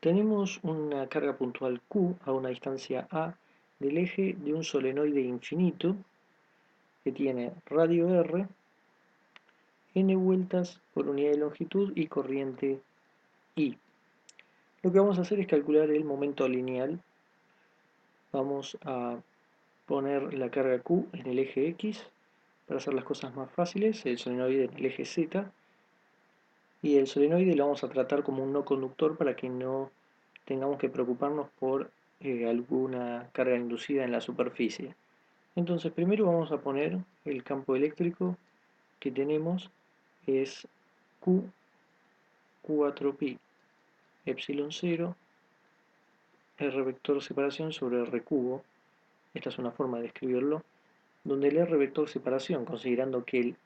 Tenemos una carga puntual Q a una distancia A del eje de un solenoide infinito que tiene radio R, n vueltas por unidad de longitud y corriente I. Lo que vamos a hacer es calcular el momento lineal. Vamos a poner la carga Q en el eje X para hacer las cosas más fáciles, el solenoide en el eje Z, y el solenoide lo vamos a tratar como un no conductor para que no tengamos que preocuparnos por alguna carga inducida en la superficie. Entonces primero vamos a poner el campo eléctrico que tenemos, es Q 4pi epsilon 0 R vector separación sobre R cubo. Esta es una forma de escribirlo, donde el R vector separación, considerando que el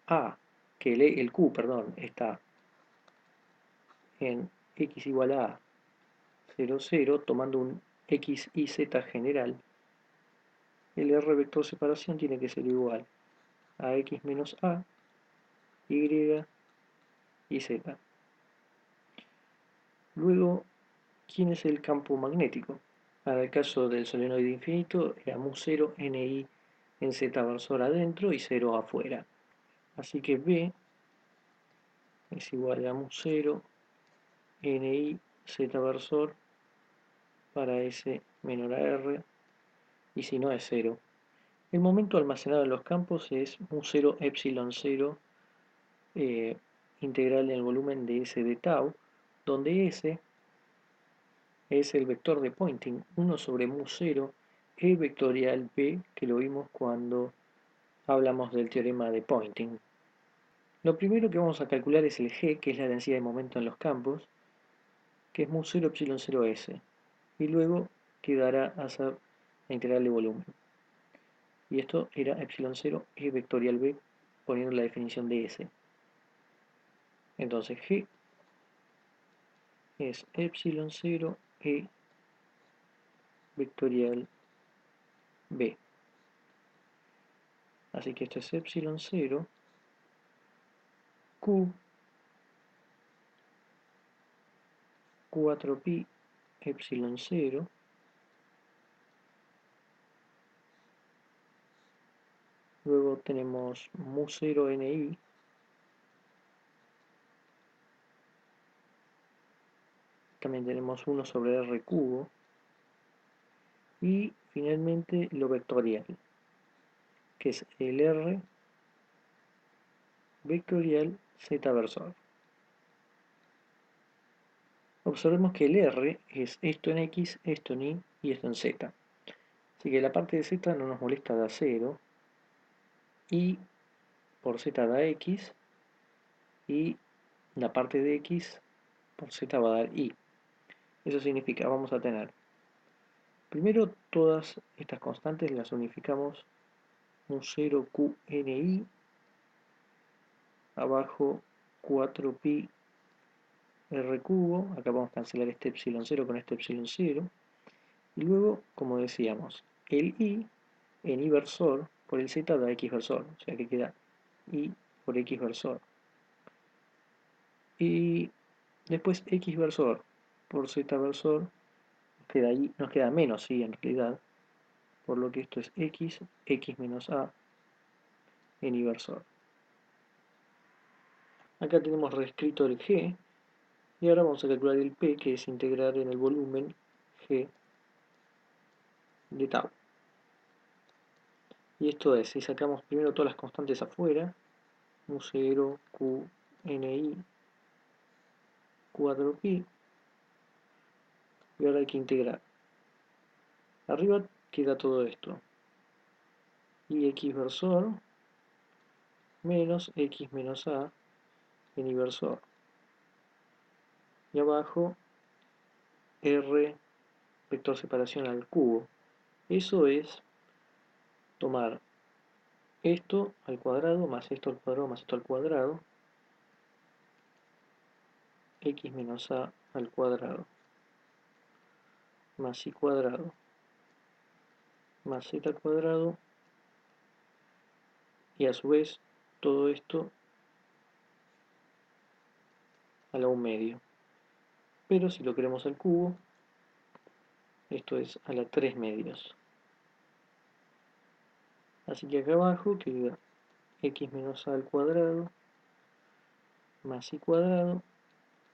A, que el Q, perdón, está en x igual a 0, 0, tomando un x y z general, el R vector separación tiene que ser igual a x menos a, y y z. Luego, ¿quién es el campo magnético? Para el caso del solenoide infinito, era mu0 ni en z versor adentro y 0 afuera. Así que B es igual a mu0 ni z versor para S menor a R, y si no es 0. El momento almacenado en los campos es mu0 epsilon 0 integral en el volumen de S de tau, donde S es el vector de Poynting, 1 sobre mu0 e vectorial B, que lo vimos cuando hablamos del teorema de Poynting. Lo primero que vamos a calcular es el G, que es la densidad de momento en los campos, que es mu0 epsilon 0 S, y luego quedará a ser la integral de volumen. Y esto era epsilon 0 e vectorial B, poniendo la definición de S. Entonces G es epsilon 0 e vectorial B. Así que esto es epsilon 0 Q 4pi epsilon 0 luego tenemos mu0 ni, también tenemos 1 sobre r cubo, y finalmente lo vectorial, que es el r vectorial z versor. Observemos que el r es esto en x, esto en y y esto en z. Así que la parte de z no nos molesta, da 0, y por z da x, y la parte de x por z va a dar y. Eso significa, vamos a tener, primero todas estas constantes las unificamos, mu0 qni abajo 4pi r cubo, acá vamos a cancelar este epsilon 0 con este epsilon 0, y luego, como decíamos, el i en i versor por el z da x versor, o sea que queda i por x versor. Y después x versor por z versor, nos queda menos i en realidad, por lo que esto es x, x menos a en i versor. Acá tenemos reescrito el g, y ahora vamos a calcular el p, que es integrar en el volumen g de tau. Y esto es, si sacamos primero todas las constantes afuera, mu0, q, ni, 4pi, y ahora hay que integrar. Arriba queda todo esto, y x versor menos x menos a en i versor. Y abajo r vector separación al cubo. Eso es tomar esto al cuadrado más esto al cuadrado más esto al cuadrado, x menos a al cuadrado más y cuadrado más z al cuadrado, y a su vez todo esto a la 1 medio. pero si lo queremos al cubo, esto es a la 3 medios. Así que acá abajo queda x menos a al cuadrado más y cuadrado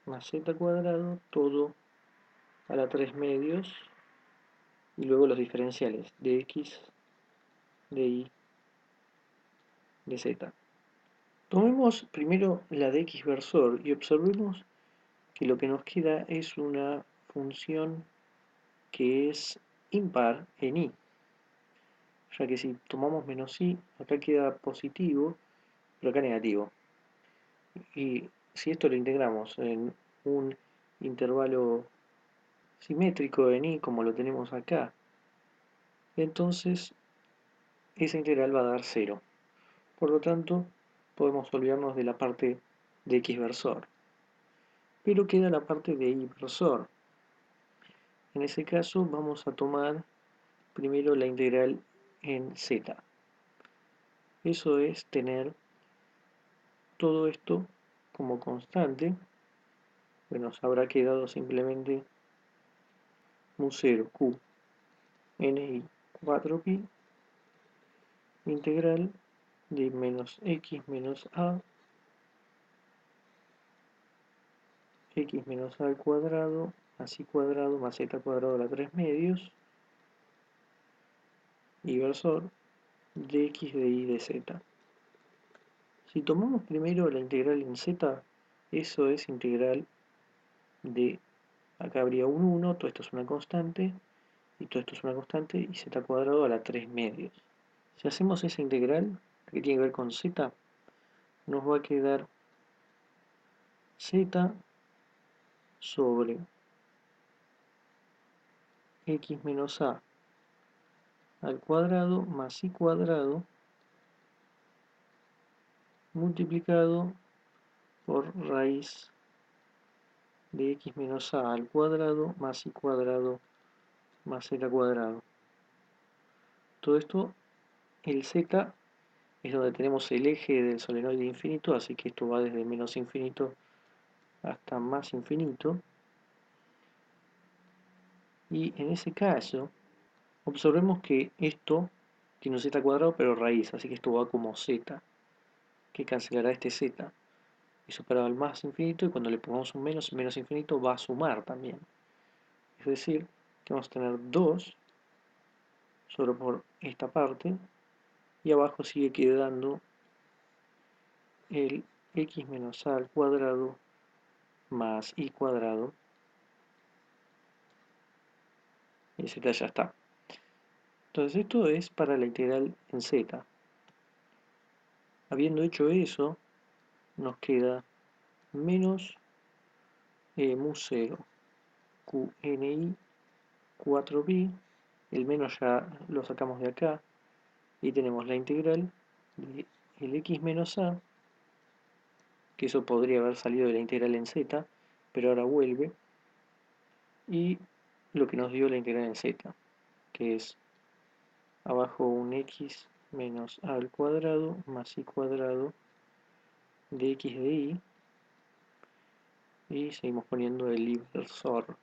más z cuadrado, todo a la 3 medios, y luego los diferenciales de x, de y, de z. Tomemos primero la de x versor y observemos que lo que nos queda es una función que es impar en y, ya que si tomamos menos i, acá queda positivo, pero acá negativo. Y si esto lo integramos en un intervalo simétrico en i, como lo tenemos acá, entonces esa integral va a dar 0. Por lo tanto, podemos olvidarnos de la parte de x versor. Pero queda la parte de y versor. En ese caso vamos a tomar primero la integral en z. Eso es tener todo esto como constante. Bueno, nos habrá quedado simplemente mu0 q ni 4pi integral de menos x menos a x menos a al cuadrado más y cuadrado más z cuadrado a la 3 medios y versor de x de y de z. Si tomamos primero la integral en z, eso es integral de, acá habría un 1, todo esto es una constante, y todo esto es una constante, y z cuadrado a la 3 medios. Si hacemos esa integral, que tiene que ver con z, nos va a quedar z sobre x menos a al cuadrado más y cuadrado multiplicado por raíz de x menos a al cuadrado más y cuadrado más z cuadrado. Todo esto, el z es donde tenemos el eje del solenoide infinito, así que esto va desde menos infinito hasta más infinito. Y en ese caso, observemos que esto tiene un z cuadrado pero raíz, así que esto va como z, que cancelará este z. Y superado al más infinito, y cuando le pongamos un menos, menos infinito va a sumar también. Es decir, que vamos a tener 2 solo por esta parte, y abajo sigue quedando el x menos a al cuadrado más y cuadrado, y z ya está. Entonces esto es para la integral en z. Habiendo hecho eso, nos queda menos mu0 qni 4pi, el menos ya lo sacamos de acá, y tenemos la integral de el x menos a, que eso podría haber salido de la integral en z, pero ahora vuelve, y lo que nos dio la integral en z, que es abajo un x menos a al cuadrado más y cuadrado de x de y, y seguimos poniendo el inversor.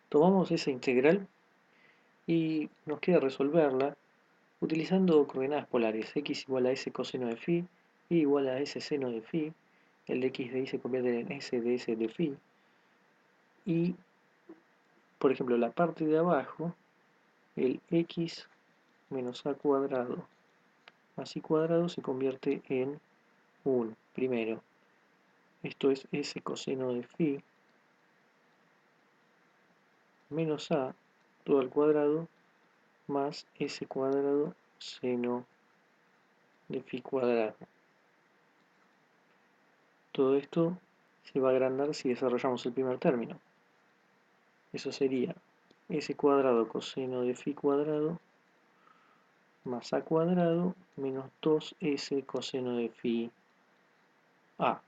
Tomamos esa integral y nos queda resolverla utilizando coordenadas polares. X igual a s coseno de phi, y igual a s seno de phi, el de x de y se convierte en s de s de phi, y por ejemplo la parte de abajo, el x menos a cuadrado más y cuadrado se convierte en un primero. Esto es s coseno de phi menos a todo al cuadrado más s cuadrado seno de phi cuadrado. Todo esto se va a agrandar si desarrollamos el primer término. Eso sería s cuadrado coseno de phi cuadrado más a cuadrado menos 2s coseno de phi a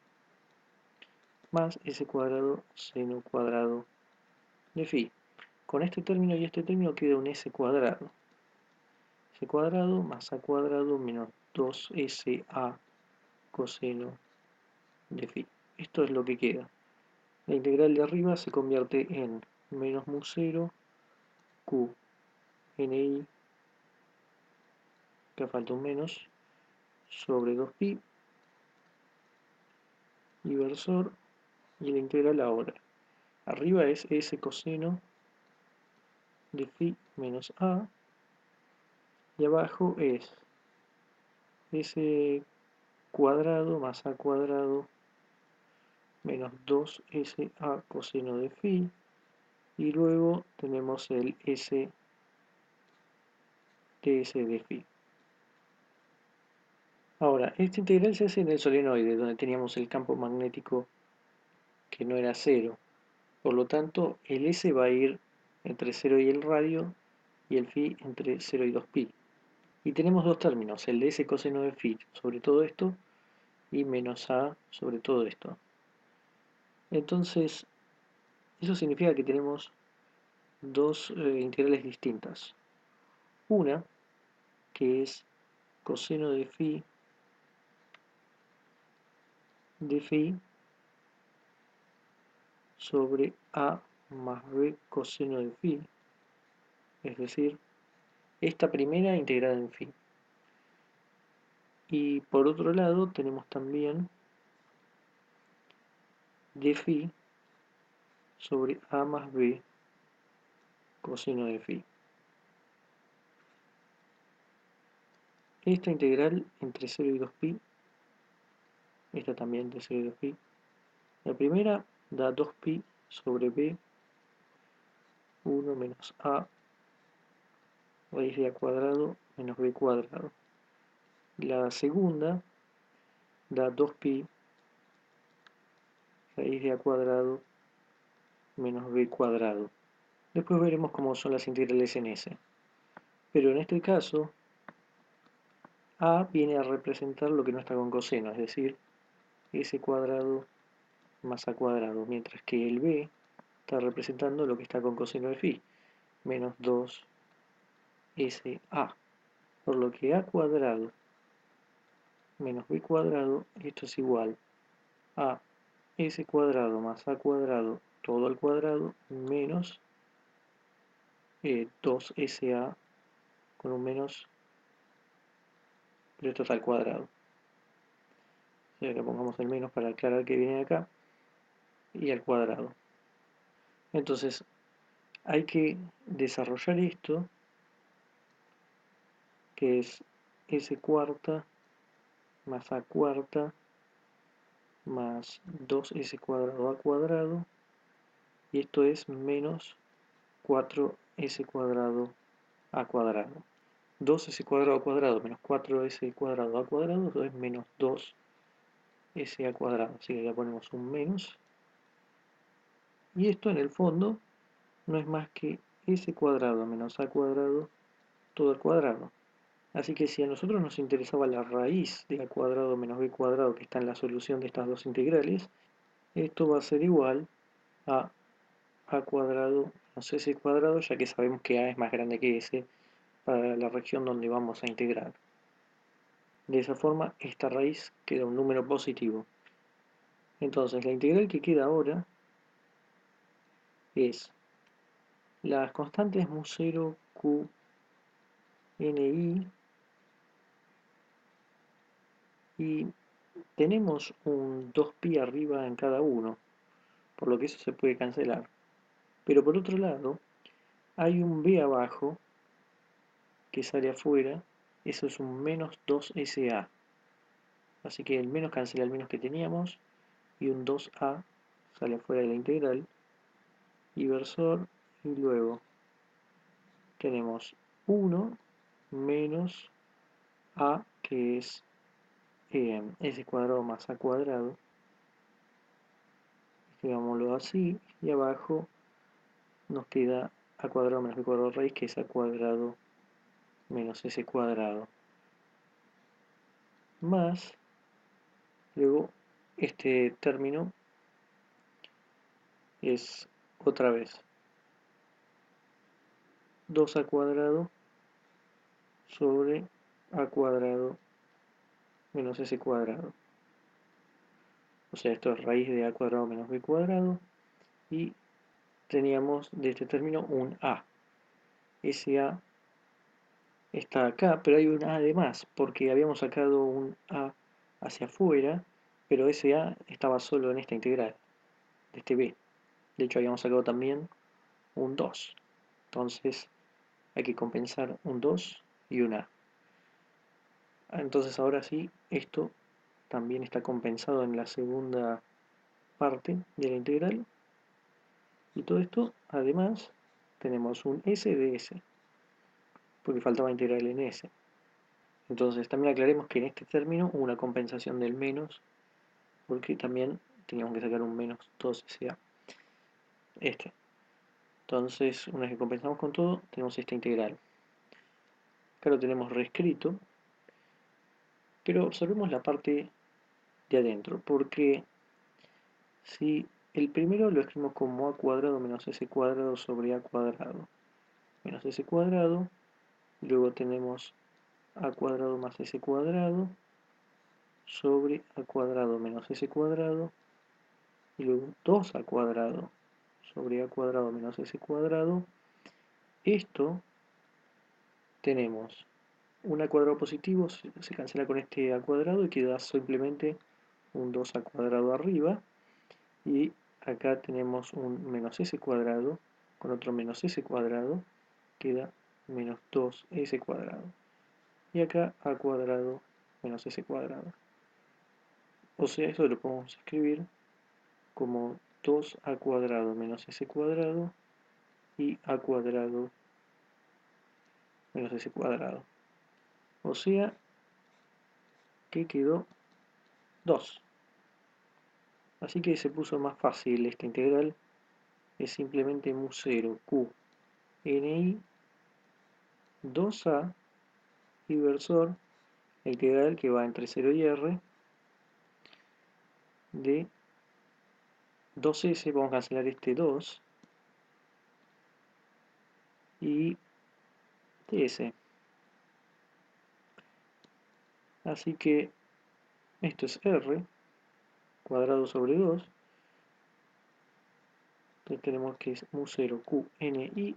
más s cuadrado seno cuadrado de phi. Con este término y este término queda un s cuadrado. S cuadrado más a cuadrado menos 2sa coseno de phi. Esto es lo que queda. La integral de arriba se convierte en menos mu 0 q ni, que falta un menos, sobre 2pi, inversor, y la integral ahora. Arriba es s coseno de phi menos a, y abajo es s cuadrado más a cuadrado menos 2sa coseno de phi, y luego tenemos el s ts de phi. Ahora, esta integral se hace en el solenoide, donde teníamos el campo magnético que no era cero. Por lo tanto, el s va a ir entre 0 y el radio, y el phi entre 0 y 2pi. Y tenemos dos términos, el de s coseno de phi sobre todo esto, y menos a sobre todo esto. Entonces, eso significa que tenemos dos integrales distintas. Una, que es coseno de phi sobre a más b coseno de phi, es decir, esta primera integrada en phi. Y por otro lado tenemos también de phi sobre a más b coseno de phi. Esta integral entre 0 y 2pi, esta también de 0 y 2pi, la primera da 2pi sobre b 1 menos a raíz de a cuadrado menos b cuadrado. La segunda da 2pi raíz de a cuadrado menos b cuadrado. Después veremos cómo son las integrales en S. Pero en este caso, a viene a representar lo que no está con coseno, es decir, s cuadrado más a cuadrado, mientras que el b está representando lo que está con coseno de phi, menos 2sa. Por lo que a cuadrado menos b cuadrado, esto es igual a s cuadrado más a cuadrado todo al cuadrado menos 2sa con un menos, pero esto está al cuadrado. O sea, le pongamos el menos para aclarar que viene de acá, y al cuadrado. Entonces, hay que desarrollar esto, que es s cuarta más a cuarta más 2s cuadrado a cuadrado, y esto es menos 4s cuadrado a cuadrado. 2s cuadrado a cuadrado menos 4s cuadrado a cuadrado, eso es menos 2s a cuadrado, así que ya ponemos un menos. Y esto en el fondo no es más que s cuadrado menos a cuadrado todo al cuadrado. Así que si a nosotros nos interesaba la raíz de a cuadrado menos b cuadrado que está en la solución de estas dos integrales, esto va a ser igual a cuadrado menos s cuadrado, ya que sabemos que a es más grande que s para la región donde vamos a integrar. De esa forma, esta raíz queda un número positivo. Entonces, la integral que queda ahora es las constantes mu0, q, ni, y tenemos un 2pi arriba en cada uno, por lo que eso se puede cancelar. Pero por otro lado, hay un b abajo que sale afuera, eso es un menos 2sa. Así que el menos cancela el menos que teníamos, y un 2a sale afuera de la integral, inversor, y luego tenemos 1 menos a, que es s cuadrado más a cuadrado, escribámoslo así, y abajo nos queda a cuadrado menos b cuadrado raíz, que es a cuadrado menos s cuadrado, más, luego este término es otra vez 2a cuadrado sobre a cuadrado menos s cuadrado. O sea, esto es raíz de a cuadrado menos b cuadrado, y teníamos de este término un A. Ese A está acá, pero hay un A de más, porque habíamos sacado un A hacia afuera, pero ese A estaba solo en esta integral, de este B. De hecho, habíamos sacado también un 2. Entonces, hay que compensar un 2 y un A. Entonces, ahora sí, esto también está compensado en la segunda parte de la integral. Y todo esto, además, tenemos un S de S, porque faltaba integral en S. Entonces, también aclaremos que en este término hubo una compensación del menos, porque también teníamos que sacar un menos 2SA. Este. Entonces, una vez que compensamos con todo, tenemos esta integral. Acá lo tenemos reescrito, pero observemos la parte de adentro, porque si el primero lo escribimos como a cuadrado menos s cuadrado sobre a cuadrado menos s cuadrado, y luego tenemos a cuadrado más s cuadrado sobre a cuadrado menos s cuadrado, y luego 2a cuadrado sobre a cuadrado menos s cuadrado. Esto tenemos un a cuadrado positivo, se cancela con este a cuadrado y queda simplemente un 2a cuadrado arriba, y acá tenemos un menos s cuadrado con otro menos s cuadrado, queda menos 2s cuadrado, y acá a cuadrado menos s cuadrado. O sea, eso lo podemos escribir como 2a cuadrado menos s cuadrado y a cuadrado menos s cuadrado. O sea, que quedó 2. Así que se puso más fácil esta integral. Es simplemente mu0 q ni 2a inversor la integral que va entre 0 y r de 2s. Vamos a cancelar este 2 y ds. Así que esto es r cuadrado sobre 2. Entonces tenemos que es mu0 q ni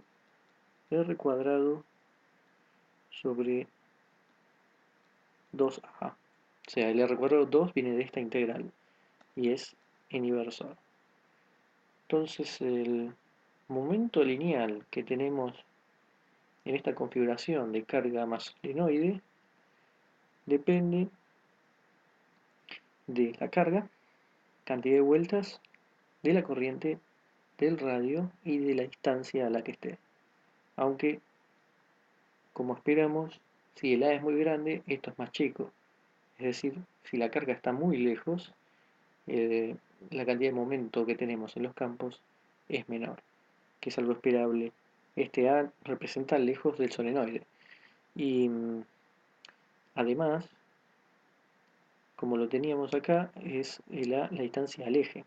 r cuadrado sobre 2a. O sea, el r cuadrado 2 viene de esta integral y es en inversor. Entonces el momento lineal que tenemos en esta configuración de carga más solenoide depende de la carga, cantidad de vueltas, de la corriente, del radio y de la distancia a la que esté. Aunque, como esperamos, si el A es muy grande, esto es más chico. Es decir, si la carga está muy lejos, la cantidad de momento que tenemos en los campos es menor, que es algo esperable. Este A representa lejos del solenoide. Y además, como lo teníamos acá, es la distancia al eje.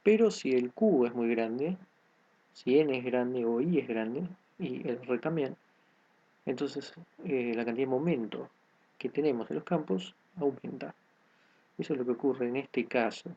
Pero si el Q es muy grande, si N es grande o I es grande, y el R también, entonces la cantidad de momento que tenemos en los campos aumenta. Eso es lo que ocurre en este caso.